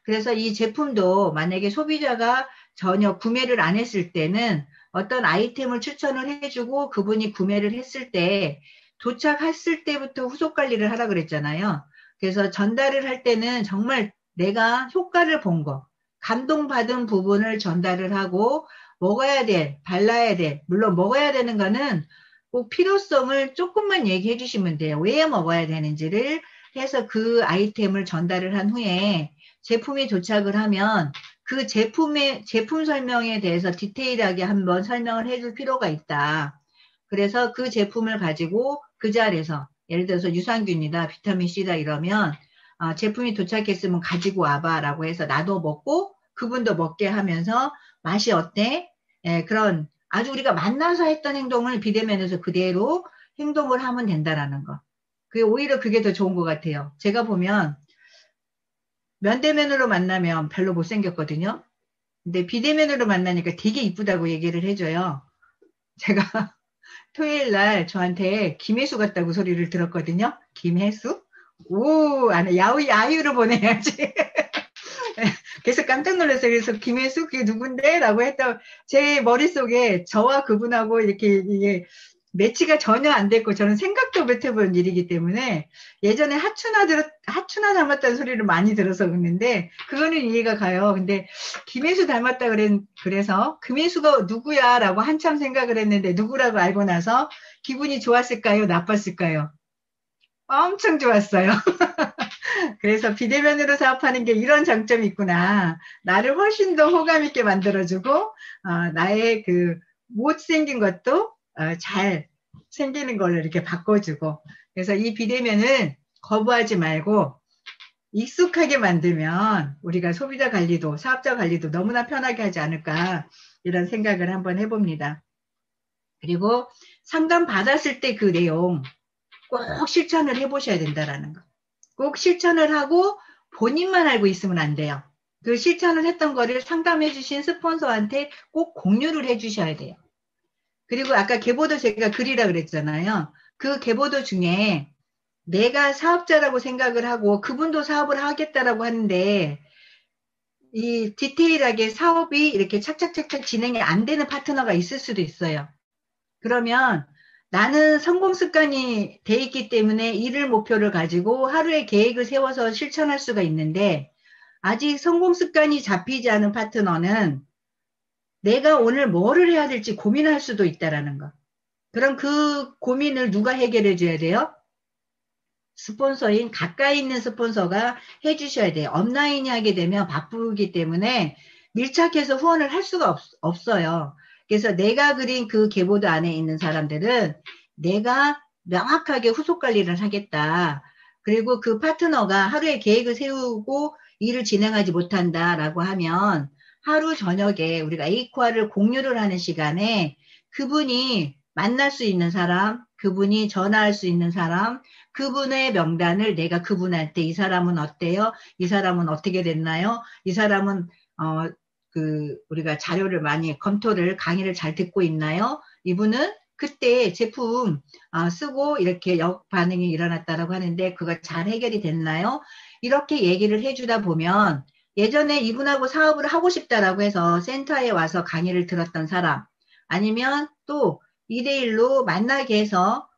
Speaker 1: 그래서 이 제품도 만약에 소비자가 전혀 구매를 안 했을 때는 어떤 아이템을 추천을 해주고 그분이 구매를 했을 때 도착했을 때부터 후속 관리를 하라 그랬잖아요. 그래서 전달을 할 때는 정말 내가 효과를 본 거, 감동받은 부분을 전달을 하고 먹어야 될, 발라야 될, 물론 먹어야 되는 거는 꼭 필요성을 조금만 얘기해 주시면 돼요. 왜 먹어야 되는지를 해서 그 아이템을 전달을 한 후에 제품이 도착을 하면 그 제품 설명에 대해서 디테일하게 한번 설명을 해줄 필요가 있다. 그래서 그 제품을 가지고 그 자리에서 예를 들어서 유산균이다, 비타민C다 이러면 제품이 도착했으면 가지고 와봐 라고 해서 나도 먹고 그분도 먹게 하면서 맛이 어때? 그런 아주 우리가 만나서 했던 행동을 비대면에서 그대로 행동을 하면 된다라는 거. 오히려 그게 더 좋은 것 같아요. 제가 보면 면대면으로 만나면 별로 못생겼거든요. 근데 비대면으로 만나니까 되게 이쁘다고 얘기를 해줘요. 제가 토요일 날 저한테 김혜수 같다고 소리를 들었거든요. 김혜수? 오, 안에 야유를 보내야지. 그래서 깜짝 놀랐어요. 그래서 김혜수 그게 누군데? 라고 했다. 제 머릿속에 저와 그분하고 이렇게 이게 매치가 전혀 안 됐고 저는 생각도 못 해본 일이기 때문에 예전에 하춘아 닮았다는 소리를 많이 들어서 그랬는데 그거는 이해가 가요. 근데 김혜수 닮았다 그래서 김혜수가 누구야? 라고 한참 생각을 했는데 누구라고 알고 나서 기분이 좋았을까요? 나빴을까요? 엄청 좋았어요. 그래서 비대면으로 사업하는 게 이런 장점이 있구나. 나를 훨씬 더 호감 있게 만들어주고, 나의 그 못생긴 것도 잘 생기는 걸로 이렇게 바꿔주고. 그래서 이 비대면을 거부하지 말고 익숙하게 만들면 우리가 소비자 관리도, 사업자 관리도 너무나 편하게 하지 않을까, 이런 생각을 한번 해봅니다. 그리고 상담 받았을 때 그 내용 꼭 실천을 해보셔야 된다라는 거. 꼭 실천을 하고 본인만 알고 있으면 안 돼요. 그 실천을 했던 거를 상담해 주신 스폰서한테 꼭 공유를 해 주셔야 돼요. 그리고 아까 계보도 제가 글이라 그랬잖아요. 그 계보도 중에 내가 사업자라고 생각을 하고 그분도 사업을 하겠다라고 하는데 이 디테일하게 사업이 이렇게 착착착착 진행이 안 되는 파트너가 있을 수도 있어요. 그러면 나는 성공 습관이 돼 있기 때문에 일을 목표를 가지고 하루에 계획을 세워서 실천할 수가 있는데 아직 성공 습관이 잡히지 않은 파트너는 내가 오늘 뭐를 해야 될지 고민할 수도 있다라는 거. 그럼 그 고민을 누가 해결해 줘야 돼요? 스폰서인 가까이 있는 스폰서가 해주셔야 돼요. 업라인이 하게 되면 바쁘기 때문에 밀착해서 후원을 할 수가 없어요. 그래서 내가 그린 그 계보드 안에 있는 사람들은 내가 명확하게 후속 관리를 하겠다. 그리고 그 파트너가 하루에 계획을 세우고 일을 진행하지 못한다라고 하면 하루 저녁에 우리가 A코아를 공유를 하는 시간에 그분이 만날 수 있는 사람, 그분이 전화할 수 있는 사람, 그분의 명단을 내가 그분한테 이 사람은 어때요? 이 사람은 어떻게 됐나요? 이 사람은 우리가 자료를 많이 검토를 강의를 잘 듣고 있나요? 이분은 그때 제품 쓰고 이렇게 역반응이 일어났다라고 하는데 그거 잘 해결이 됐나요? 이렇게 얘기를 해주다 보면 예전에 이분하고 사업을 하고 싶다라고 해서 센터에 와서 강의를 들었던 사람 아니면 또 2대1로 만나게 해서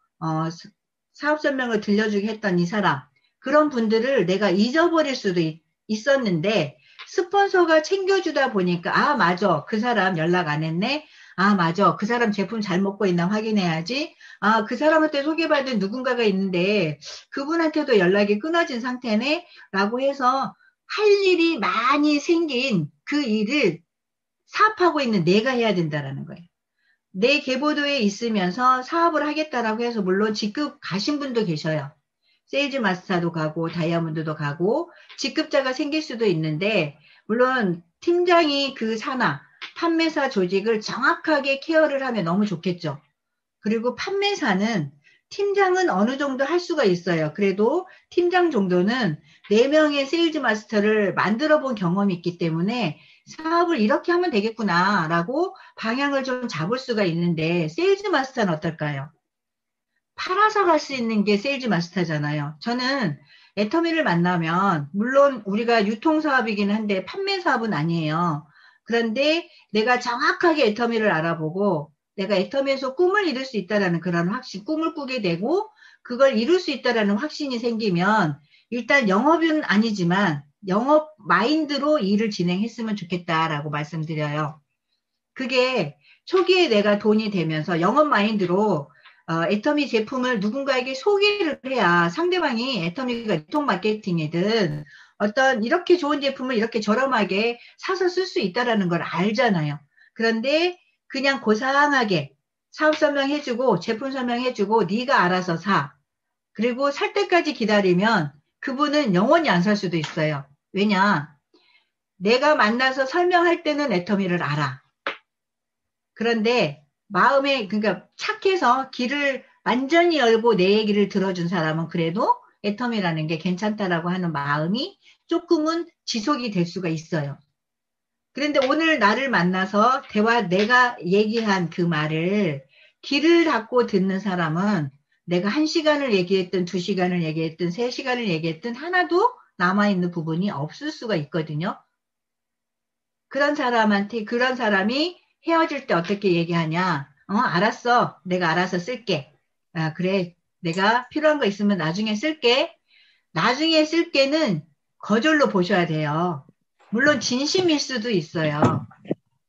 Speaker 1: 사업 설명을 들려주게 했던 이 사람 그런 분들을 내가 잊어버릴 수도 있었는데 스폰서가 챙겨주다 보니까 아 맞아 그 사람 연락 안 했네 아 맞아 그 사람 제품 잘 먹고 있나 확인해야지 아 그 사람한테 소개받은 누군가가 있는데 그분한테도 연락이 끊어진 상태네 라고 해서 할 일이 많이 생긴 그 일을 사업하고 있는 내가 해야 된다라는 거예요. 내 계보도에 있으면서 사업을 하겠다라고 해서 물론 직급 가신 분도 계셔요. 세일즈 마스터도 가고 다이아몬드도 가고 직급자가 생길 수도 있는데 물론 팀장이 그 산하 판매사 조직을 정확하게 케어를 하면 너무 좋겠죠. 그리고 판매사는 팀장은 어느 정도 할 수가 있어요. 그래도 팀장 정도는 4명의 세일즈 마스터를 만들어 본 경험이 있기 때문에 사업을 이렇게 하면 되겠구나 라고 방향을 좀 잡을 수가 있는데 세일즈 마스터는 어떨까요? 팔아서 갈 수 있는 게 세일즈 마스터잖아요. 저는 애터미를 만나면 물론 우리가 유통사업이긴 한데 판매사업은 아니에요. 그런데 내가 정확하게 애터미를 알아보고 내가 애터미에서 꿈을 이룰 수 있다라는 그런 확신, 꿈을 꾸게 되고 그걸 이룰 수 있다라는 확신이 생기면 일단 영업은 아니지만 영업 마인드로 일을 진행했으면 좋겠다라고 말씀드려요. 그게 초기에 내가 돈이 되면서 영업 마인드로 애터미 제품을 누군가에게 소개를 해야 상대방이 애터미가 유통 마케팅이든 어떤 이렇게 좋은 제품을 이렇게 저렴하게 사서 쓸 수 있다라는 걸 알잖아요. 그런데 그냥 고상하게 사업 설명해주고 제품 설명해주고 네가 알아서 사. 그리고 살 때까지 기다리면 그분은 영원히 안 살 수도 있어요. 왜냐? 내가 만나서 설명할 때는 애터미를 알아. 그런데 마음에 그러니까 착해서 길을 완전히 열고 내 얘기를 들어준 사람은 그래도 애텀이라는 게 괜찮다라고 하는 마음이 조금은 지속이 될 수가 있어요. 그런데 오늘 나를 만나서 내가 얘기한 그 말을 귀를 닫고 듣는 사람은 내가 1시간을 얘기했든 2시간을 얘기했든 3시간을 얘기했든 하나도 남아있는 부분이 없을 수가 있거든요. 그런 사람이 헤어질 때 어떻게 얘기하냐? 알았어. 내가 알아서 쓸게. 아, 그래. 내가 필요한 거 있으면 나중에 쓸게. 나중에 쓸게는 거절로 보셔야 돼요. 물론 진심일 수도 있어요.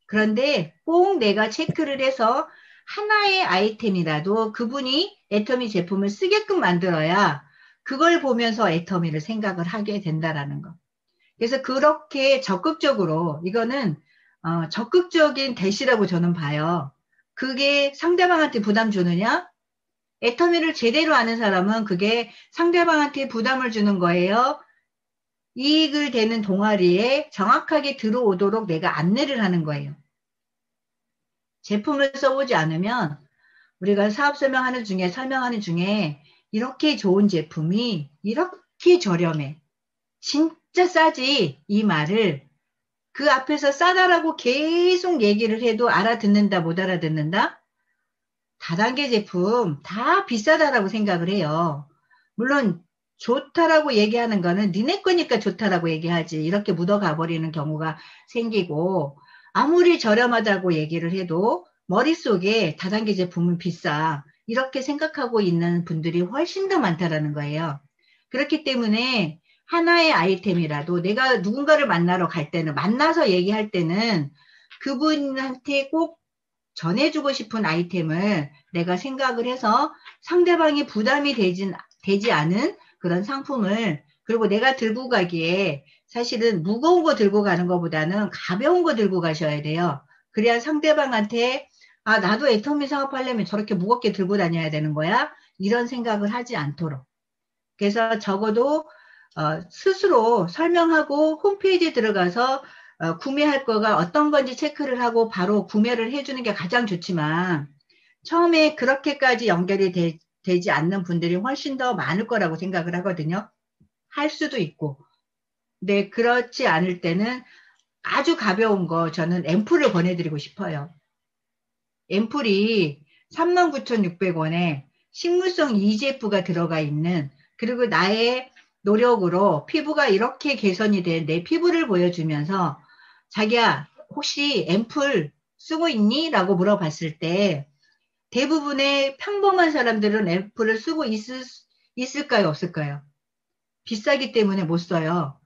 Speaker 1: 그런데 꼭 내가 체크를 해서 하나의 아이템이라도 그분이 애터미 제품을 쓰게끔 만들어야 그걸 보면서 애터미를 생각을 하게 된다라는 거. 그래서 그렇게 적극적으로 이거는 적극적인 대시라고 저는 봐요. 그게 상대방한테 부담 주느냐? 애터미를 제대로 아는 사람은 그게 상대방한테 부담을 주는 거예요. 이익을 되는 동아리에 정확하게 들어오도록 내가 안내를 하는 거예요. 제품을 써보지 않으면 우리가 사업 설명하는 중에 이렇게 좋은 제품이 이렇게 저렴해. 진짜 싸지. 이 말을 그 앞에서 싸다라고 계속 얘기를 해도 알아듣는다, 못 알아듣는다? 다단계 제품 다 비싸다라고 생각을 해요. 물론 좋다라고 얘기하는 거는 니네 거니까 좋다라고 얘기하지. 이렇게 묻어가 버리는 경우가 생기고 아무리 저렴하다고 얘기를 해도 머릿속에 다단계 제품은 비싸. 이렇게 생각하고 있는 분들이 훨씬 더 많다라는 거예요. 그렇기 때문에 하나의 아이템이라도 내가 누군가를 만나러 갈 때는 만나서 얘기할 때는 그분한테 꼭 전해주고 싶은 아이템을 내가 생각을 해서 상대방이 부담이 되지 않은 그런 상품을 그리고 내가 들고 가기에 사실은 무거운 거 들고 가는 것보다는 가벼운 거 들고 가셔야 돼요. 그래야 상대방한테 아, 나도 애터미 사업하려면 저렇게 무겁게 들고 다녀야 되는 거야? 이런 생각을 하지 않도록. 그래서 적어도 스스로 설명하고 홈페이지에 들어가서 구매할 거가 어떤 건지 체크를 하고 바로 구매를 해주는 게 가장 좋지만 처음에 그렇게까지 연결이 되지 않는 분들이 훨씬 더 많을 거라고 생각을 하거든요. 할 수도 있고. 근데 그렇지 않을 때는 아주 가벼운 거 저는 앰플을 권해드리고 싶어요. 앰플이 39,600원에 식물성 EGF가 들어가 있는 그리고 나의 노력으로 피부가 이렇게 개선이 된 내 피부를 보여주면서 자기야 혹시 앰플 쓰고 있니? 라고 물어봤을 때 대부분의 평범한 사람들은 앰플을 쓰고 있을까요? 없을까요? 비싸기 때문에 못 써요.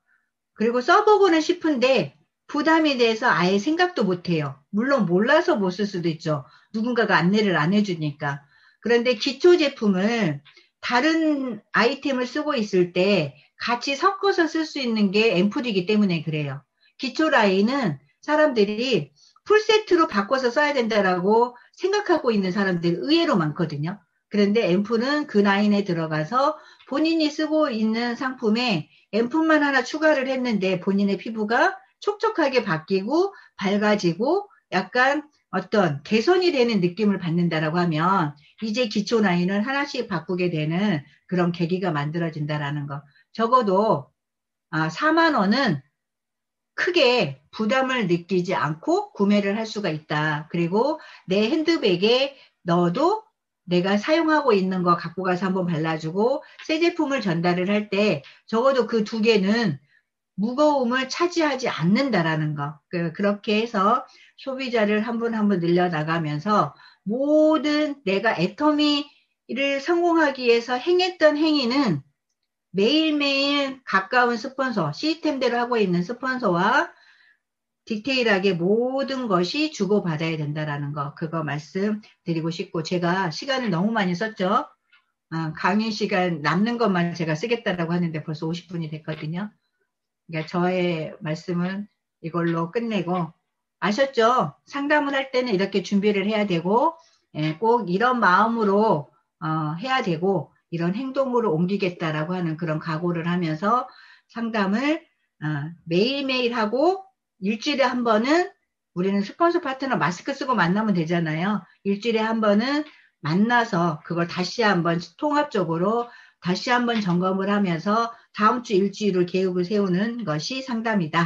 Speaker 1: 그리고 써보고는 싶은데 부담이 돼서 아예 생각도 못 해요. 물론 몰라서 못 쓸 수도 있죠. 누군가가 안내를 안 해주니까. 그런데 기초 제품을 다른 아이템을 쓰고 있을 때 같이 섞어서 쓸 수 있는 게 앰플이기 때문에 그래요. 기초 라인은 사람들이 풀세트로 바꿔서 써야 된다라고 생각하고 있는 사람들이 의외로 많거든요. 그런데 앰플은 그 라인에 들어가서 본인이 쓰고 있는 상품에 앰플만 하나 추가를 했는데 본인의 피부가 촉촉하게 바뀌고 밝아지고 약간 어떤 개선이 되는 느낌을 받는다라고 하면 이제 기초 라인을 하나씩 바꾸게 되는 그런 계기가 만들어진다라는 거. 적어도 4만 원은 크게 부담을 느끼지 않고 구매를 할 수가 있다. 그리고 내 핸드백에 넣어도 내가 사용하고 있는 거 갖고 가서 한번 발라주고 새 제품을 전달을 할 때 적어도 그 두 개는 무거움을 차지하지 않는다라는 거. 그렇게 해서 소비자를 한 분 한 분 늘려나가면서 모든 내가 애터미를 성공하기 위해서 행했던 행위는 매일매일 가까운 스폰서, 시스템대로 하고 있는 스폰서와 디테일하게 모든 것이 주고받아야 된다라는 거. 그거 말씀드리고 싶고 제가 시간을 너무 많이 썼죠. 강의 시간 남는 것만 제가 쓰겠다라고 하는데 벌써 50분이 됐거든요. 그러니까 저의 말씀은 이걸로 끝내고 아셨죠? 상담을 할 때는 이렇게 준비를 해야 되고 꼭 이런 마음으로 해야 되고 이런 행동으로 옮기겠다라고 하는 그런 각오를 하면서 상담을 매일매일 하고 일주일에 한 번은 우리는 스폰서 파트너 마스크 쓰고 만나면 되잖아요. 일주일에 한 번은 만나서 그걸 다시 한번 통합적으로 다시 한번 점검을 하면서 다음 주 일주일을 계획을 세우는 것이 상담이다.